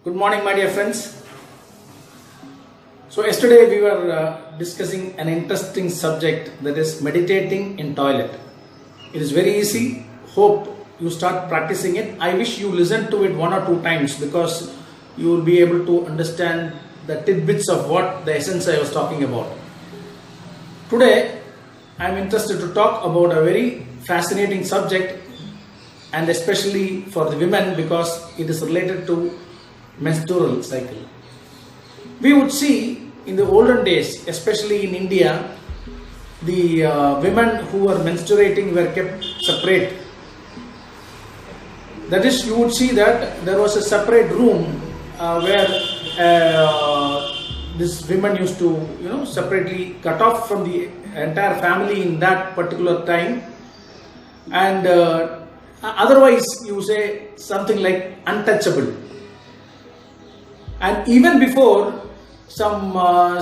Good morning, my dear friends. So yesterday we were discussing an interesting subject, that is meditating in toilet. It is very easy. Hope you start practicing it. I wish you listen to it one or two times because you will be able to understand the tidbits of what the essence I was talking about. Today I am interested to talk about a very fascinating subject, and especially for the women because it is related to menstrual cycle. We would see in the olden days, especially in India, the women who were menstruating were kept separate. That is, you would see that there was a separate room where these women used to, separately cut off from the entire family in that particular time, and otherwise you say something like untouchable. And even before, some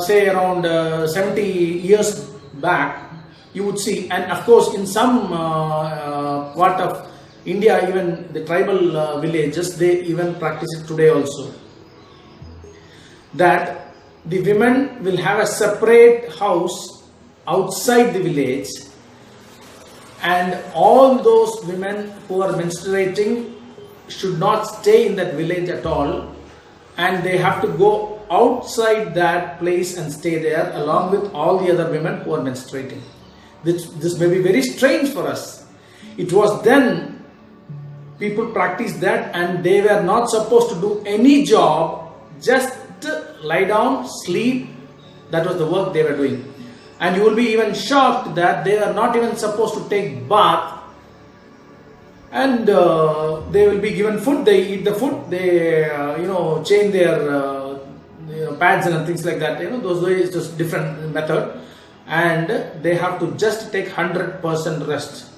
say around 70 years back, you would see, and of course in some part of India, even the tribal villages, they even practice it today also, that the women will have a separate house outside the village, and all those women who are menstruating should not stay in that village at all, and they have to go outside that place and stay there along with all the other women who are menstruating. This may be very strange for us. It was then people practiced that, and they were not supposed to do any job, just lie down, sleep. That was the work they were doing. And you will be even shocked that they are not even supposed to take bath, and they will be given food. They eat the food. They change their pads and things like that. Those ways, just different method, and they have to just take 100% rest.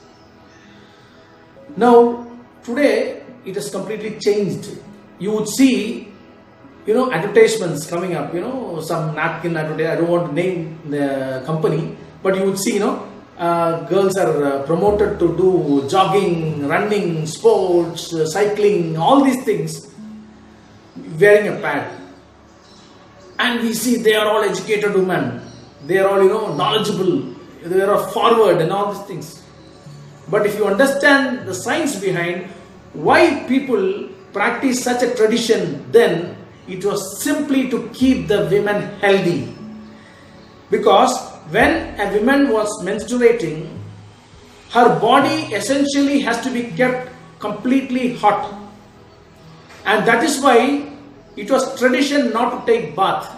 Now today it has completely changed. You would see advertisements coming up, some napkin advertisement. I don't want to name the company, but you would see, girls are promoted to do jogging, running, sports, cycling, all these things, wearing a pad. And we see they are all educated women. They are all, knowledgeable. They are forward and all these things. But if you understand the science behind why people practice such a tradition, then it was simply to keep the women healthy. Because when a woman was menstruating, her body essentially has to be kept completely hot. And that is why it was tradition not to take bath.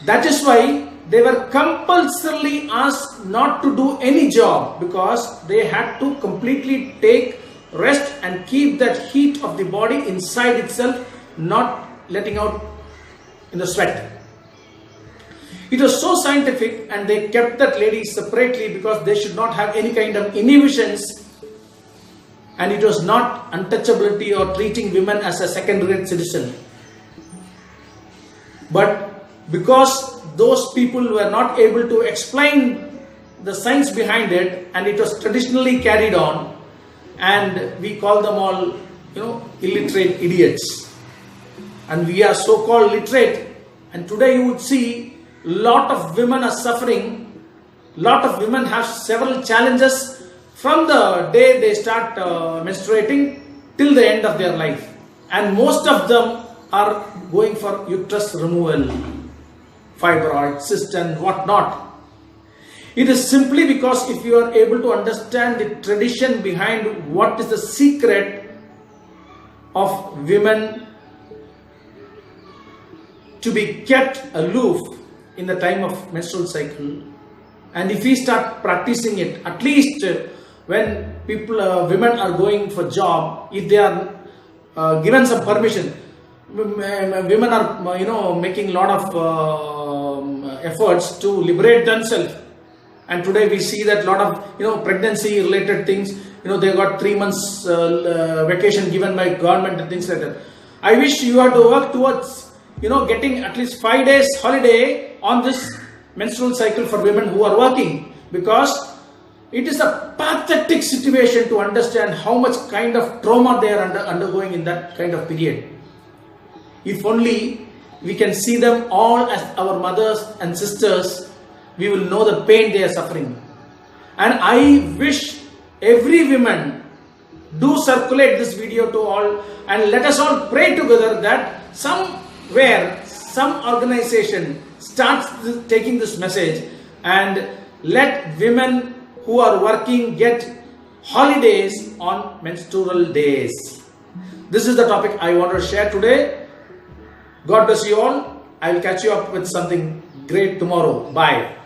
That is why they were compulsorily asked not to do any job, because they had to completely take rest and keep that heat of the body inside itself, not letting out in the sweat. It was so scientific, and they kept that lady separately because they should not have any kind of inhibitions, and it was not untouchability or treating women as a second-rate citizen. But because those people were not able to explain the science behind it, and it was traditionally carried on, and we call them all, illiterate idiots. And we are so-called literate, and today you would see lot of women are suffering. Lot of women have several challenges from the day they start menstruating till the end of their life, and most of them are going for uterus removal, fibroid, cyst and whatnot. It is simply because if you are able to understand the tradition behind what is the secret of women to be kept aloof in the time of menstrual cycle, and if we start practicing it, at least when women are going for job, if they are given some permission, women are making a lot of efforts to liberate themselves. And today we see that lot of pregnancy related things, they got 3 months vacation given by government and things like that. I wish you had to work towards getting at least 5 days holiday on this menstrual cycle for women who are working, because it is a pathetic situation to understand how much kind of trauma they are undergoing in that kind of period. If only we can see them all as our mothers and sisters, we will know the pain they are suffering. And I wish every woman do circulate this video to all, and let us all pray together that somewhere, some organization starts taking this message, and let women who are working get holidays on menstrual days. This is the topic I want to share today. God bless you all. I will catch you up with something great tomorrow. Bye.